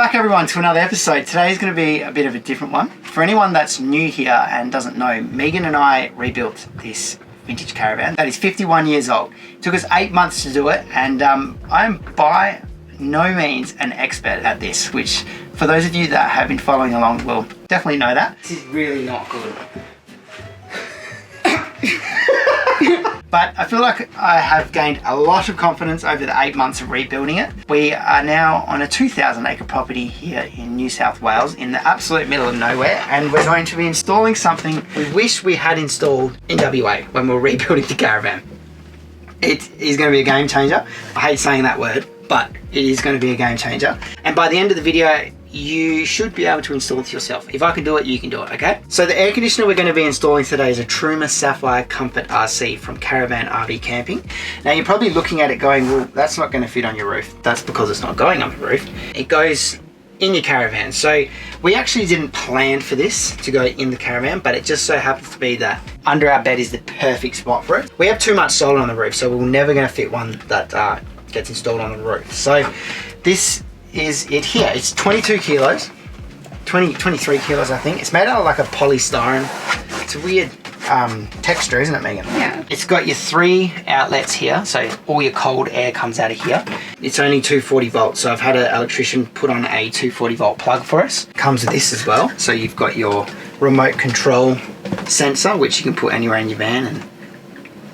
back everyone to another episode. Today is going to be a bit of a different one. For anyone that's new here and doesn't know, Megan and I rebuilt this vintage caravan that is 51 years old. It took us 8 months to do it, and I'm by no means an expert at this, which for those of you that have been following along will definitely know that. This is really not good. But I feel like I have gained a lot of confidence over the 8 months of rebuilding it. We are now on a 2,000 acre property here in New South Wales in the absolute middle of nowhere, and we're going to be installing something we wish we had installed in WA when we were rebuilding the caravan. It is going to be a game changer. I hate saying that word, but it is going to be a game changer. And by the end of the video, you should be able to install it yourself. If I can do it, you can do it, okay? So the air conditioner we're going to be installing today is a Truma Saphir Comfort RC from Caravan RV Camping. Now you're probably looking at it going, well, that's not going to fit on your roof. That's because it's not going on the roof. It goes in your caravan. So we actually didn't plan for this to go in the caravan, but it just so happens to be that under our bed is the perfect spot for it. We have too much solar on the roof, so we're never going to fit one that gets installed on the roof. So this is it here. It's 22 kilos, 23 kilos I think. It's made out of like a polystyrene. It's a weird texture, isn't it, Megan? Yeah. It's got your 3 outlets here, so all your cold air comes out of here. It's only 240 volts, so I've had an electrician put on a 240 volt plug for us. Comes with this as well, so you've got your remote control sensor, which you can put anywhere in your van, and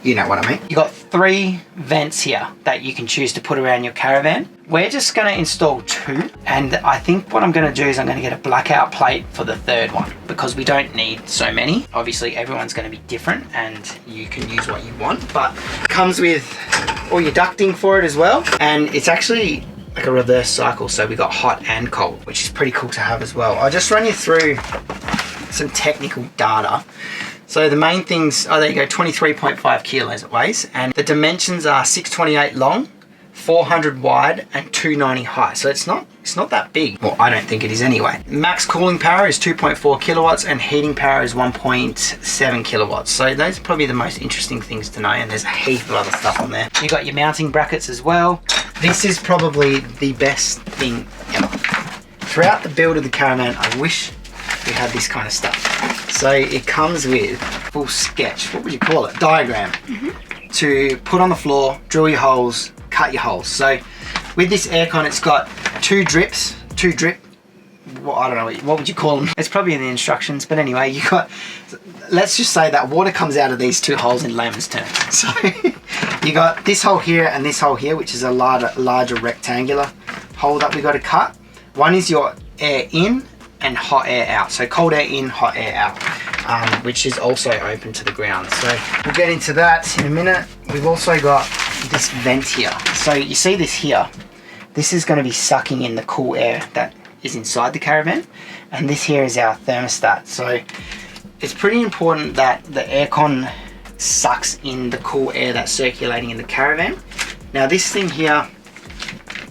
you know what I mean. You've got 3 vents here that you can choose to put around your caravan. We're just going to install 2, and I think what I'm going to do is I'm going to get a blackout plate for the 3rd one, because we don't need so many. Obviously everyone's going to be different and you can use what you want, but it comes with all your ducting for it as well, and it's actually like a reverse cycle, so we got hot and cold, which is pretty cool to have as well. I'll just run you through some technical data. So the main things, oh there you go, 23.5 kilos it weighs, and the dimensions are 628 long, 400 wide, and 290 high. So it's not that big. Well, I don't think it is anyway. Max cooling power is 2.4 kilowatts and heating power is 1.7 kilowatts. So those are probably the most interesting things to know, and there's a heap of other stuff on there. You got your mounting brackets as well. This is probably the best thing ever. Throughout the build of the caravan, I wish we had this kind of stuff. So it comes with full sketch, what would you call it? Diagram to put on the floor, drill your holes, cut your holes. So with this aircon, it's got 2 drip, well, I don't know, what would you call them? It's probably in the instructions, but anyway, you got, let's just say that water comes out of these 2 holes in layman's terms. So you got this hole here and this hole here, which is a larger rectangular hole that we got to cut. One is your air in and hot air out, so cold air in, hot air out, which is also open to the ground. So we'll get into that in a minute. We've also got this vent here. So you see this here, this is going to be sucking in the cool air that is inside the caravan, and this here is our thermostat. So it's pretty important that the aircon sucks in the cool air that's circulating in the caravan. Now this thing here,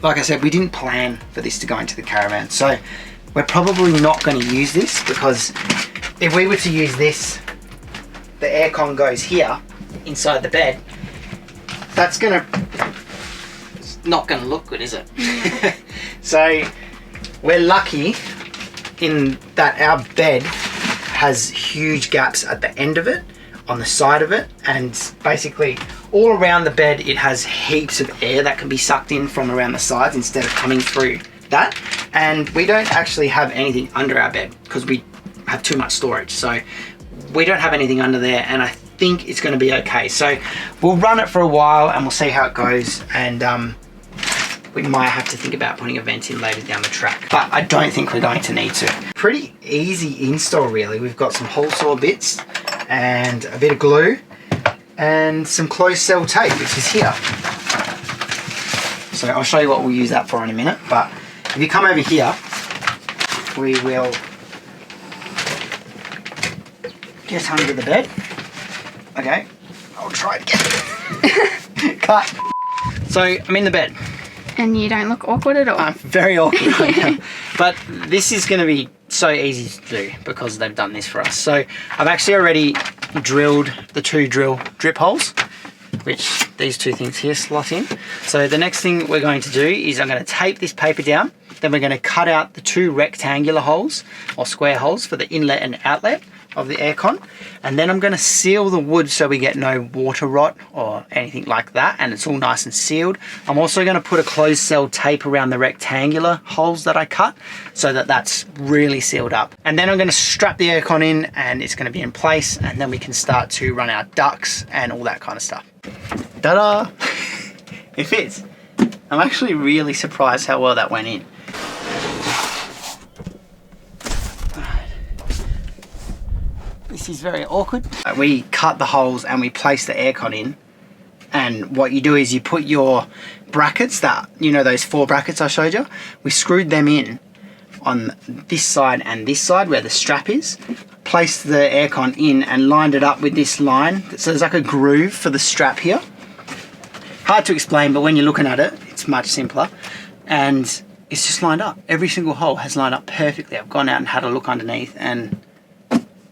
like I said, we didn't plan for this to go into the caravan, so we're probably not going to use this, because if we were to use this, the aircon goes here inside the bed. That's not gonna look good, is it? So we're lucky in that our bed has huge gaps at the end of it, on the side of it, and basically all around the bed it has heaps of air that can be sucked in from around the sides instead of coming through that. And we don't actually have anything under our bed because we have too much storage, so we don't have anything under there, and I think it's going to be okay. So we'll run it for a while and we'll see how it goes, and we might have to think about putting a vent in later down the track, but I don't think we're going to need to. Pretty easy install really. We've got some hole saw bits and a bit of glue and some closed cell tape, which is here. So I'll show you what we'll use that for in a minute, but if you come over here, we will get under the bed. Okay, I'll try it again. Cut. So I'm in the bed. And you don't look awkward at all. I'm very awkward right now. But this is going to be so easy to do because they've done this for us. So I've actually already drilled the 2 drip holes, which these 2 things here slot in. So the next thing we're going to do is I'm going to tape this paper down Then we're going to cut out the 2 rectangular holes or square holes for the inlet and outlet of the aircon. And then I'm going to seal the wood so we get no water rot or anything like that, and it's all nice and sealed. I'm also going to put a closed cell tape around the rectangular holes that I cut so that that's really sealed up. And then I'm going to strap the aircon in and it's going to be in place, and then we can start to run our ducts and all that kind of stuff. Ta-da! It fits. I'm actually really surprised how well that went in. This is very awkward. We cut the holes and we place the aircon in, and what you do is you put your brackets, that, you know, those 4 brackets I showed you, we screwed them in on this side and this side where the strap is, placed the aircon in and lined it up with this line, so there's like a groove for the strap here. Hard to explain, but when you're looking at it, it's much simpler, and it's just lined up. Every single hole has lined up perfectly. I've gone out and had a look underneath and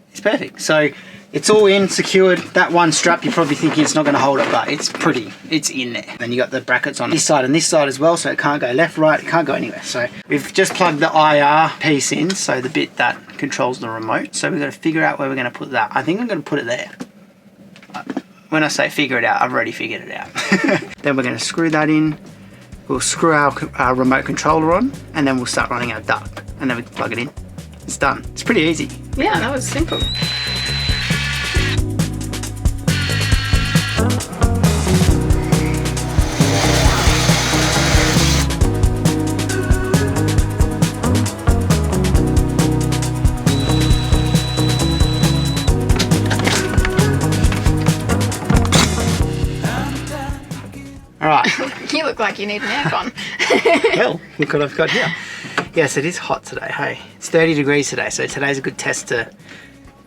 it's perfect. So it's all in, secured. That one strap, you're probably thinking it's not going to hold it, but it's in there. Then you got the brackets on this side and this side as well, so it can't go left, right, it can't go anywhere. So we've just plugged the IR piece in, so the bit that controls the remote. So we've got to figure out where we're going to put that. I think I'm going to put it there. When I say figure it out, I've already figured it out. Then we're going to screw that in. We'll screw our remote controller on, and then we'll start running our duct, and then we can plug it in. It's done. It's pretty easy. Yeah, that was simple. All right. You look like you need an aircon. Well, look what I've got here. Yes, it is hot today, hey. It's 30 degrees today, so today's a good test to,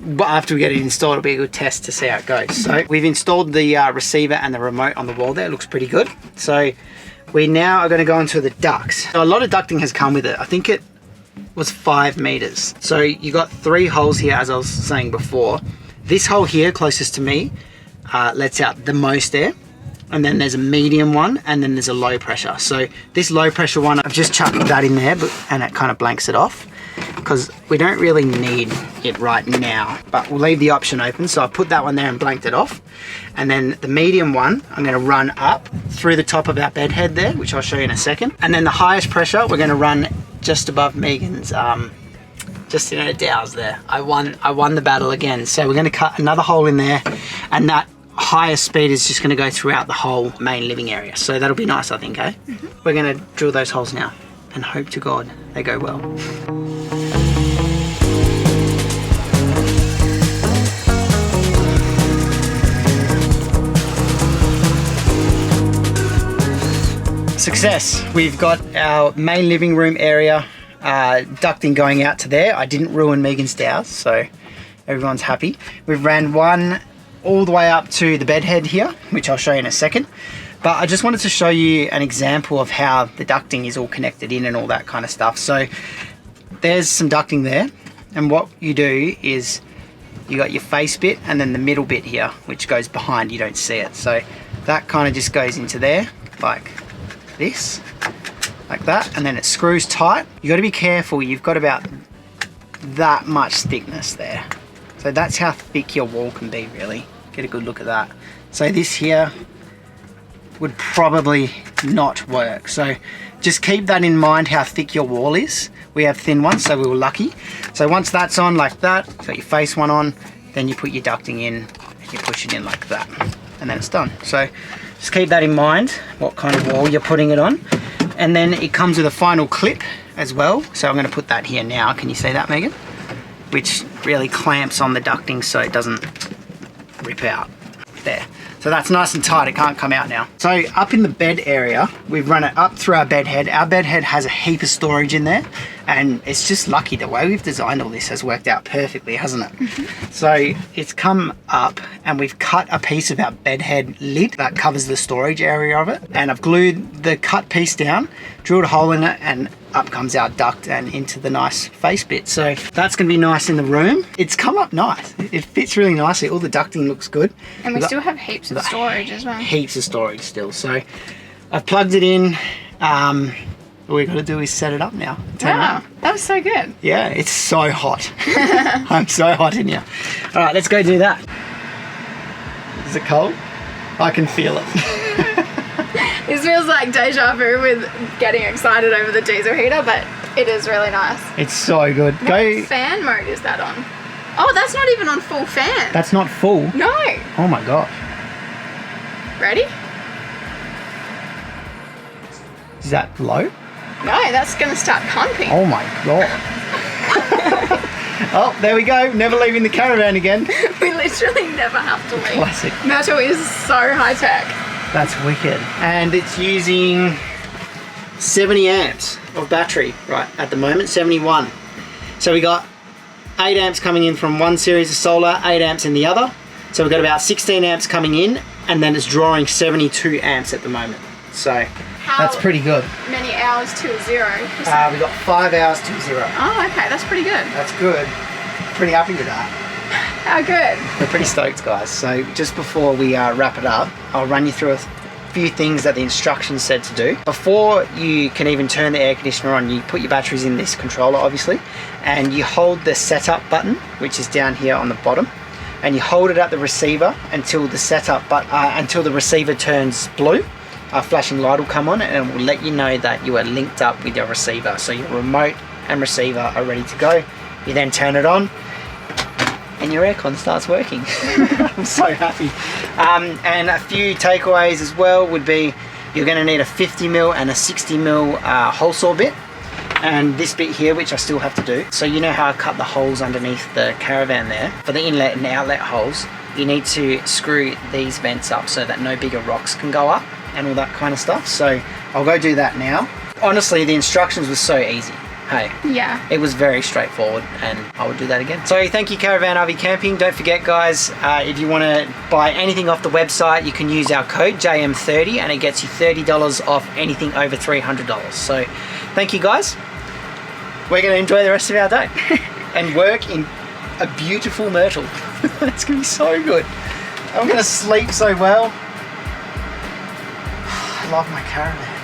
but after we get it installed, it'll be a good test to see how it goes. So we've installed the receiver and the remote on the wall there. It looks pretty good. So we now are going to go into the ducts. So a lot of ducting has come with it. I think it was 5 meters. So you got 3 holes here, as I was saying before. This hole here, closest to me, lets out the most air. And then there's a medium one, and then there's a low pressure. So this low pressure one, I've just chucked that in there, and it kind of blanks it off because we don't really need it right now, but we'll leave the option open. So I put that one there and blanked it off. And then the medium one, I'm going to run up through the top of our bed head there, which I'll show you in a second. And then the highest pressure, we're going to run just above Megan's, just in her dowels there. I won the battle again. So we're going to cut another hole in there, and that higher speed is just going to go throughout the whole main living area, so that'll be nice, I think, eh? Mm-hmm. We're going to drill those holes now and hope to God they go well. Success. We've got our main living room area ducting going out to there. I didn't ruin Megan's dowels, so everyone's happy. We've ran one all the way up to the bed head here, which I'll show you in a second. But I just wanted to show you an example of how the ducting is all connected in and all that kind of stuff. So there's some ducting there, and what you do is you got your face bit and then the middle bit here, which goes behind, you don't see it. So that kind of just goes into there like this, like that, and then it screws tight. You got to be careful, you've got about that much thickness there. So that's how thick your wall can be, really. Get a good look at that. So this here would probably not work. So just keep that in mind, how thick your wall is. We have thin ones, so we were lucky. So once that's on like that, you've got your face one on, then you put your ducting in and you push it in like that, and then it's done. So just keep that in mind, what kind of wall you're putting it on. And then it comes with a final clip as well. So I'm going to put that here now. Can you see that, Megan? Which really clamps on the ducting so it doesn't rip out there. So that's nice and tight, it can't come out now. So up in the bed area, we've run it up through our bed head. Our bed head has a heap of storage in there, and it's just lucky the way we've designed all this has worked out perfectly, hasn't it? Mm-hmm. So it's come up and we've cut a piece of our bed head lid that covers the storage area of it, and I've glued the cut piece down, drilled a hole in it, and up comes our duct and into the nice face bit. So that's going to be nice in the room. It's come up nice. It fits really nicely. All the ducting looks good. And we still have heaps of storage as well. Heaps of storage still. So I've plugged it in. All we got to do is set it up now. Turn it Wow, on. that was so good. Yeah, it's so hot. I'm so hot in here. All right, let's go do that. Is it cold? I can feel it. This feels like deja vu with getting excited over the diesel heater, but it is really nice. It's so good. What fan mode is that on? Oh, that's not even on full fan. That's not full. No. Oh my gosh. Ready? Is that low? No, that's going to start pumping. Oh my god. Oh, there we go. Never leaving the caravan again. We literally never have to leave. Classic. Metal is so high tech. That's wicked. And it's using 70 amps of battery right at the moment, 71. So we got 8 amps coming in from one series of solar, 8 amps in the other. So we've got about 16 amps coming in, and then it's drawing 72 amps at the moment. So that's pretty good. Many hours to 0? We've got 5 hours to 0. Oh, okay, that's pretty good. That's good. Pretty happy with that. How good? We're pretty stoked, guys. So just before we wrap it up, I'll run you through a few things that the instructions said to do. Before you can even turn the air conditioner on, you put your batteries in this controller, obviously, and you hold the setup button, which is down here on the bottom, and you hold it at the receiver until until the receiver turns blue. A flashing light will come on and it will let you know that you are linked up with your receiver. So your remote and receiver are ready to go. You then turn it on and your aircon starts working. I'm so happy. And a few takeaways as well would be you're going to need a 50mm and a 60mm hole saw bit, and this bit here, which I still have to do. So you know how I cut the holes underneath the Caravan there? For the inlet and outlet holes, you need to screw these vents up so that no bigger rocks can go up and all that kind of stuff. So I'll go do that now. Honestly, the instructions were so easy. Hey, Yeah. it was very straightforward, and I would do that again. So thank you, Caravan RV Camping. Don't forget, guys, if you want to buy anything off the website, you can use our code JM30 and it gets you $30 off anything over $300. So thank you, guys. We're going to enjoy the rest of our day and work in a beautiful Myrtle. It's going to be so good. I'm going to sleep so well. I love my Caravan.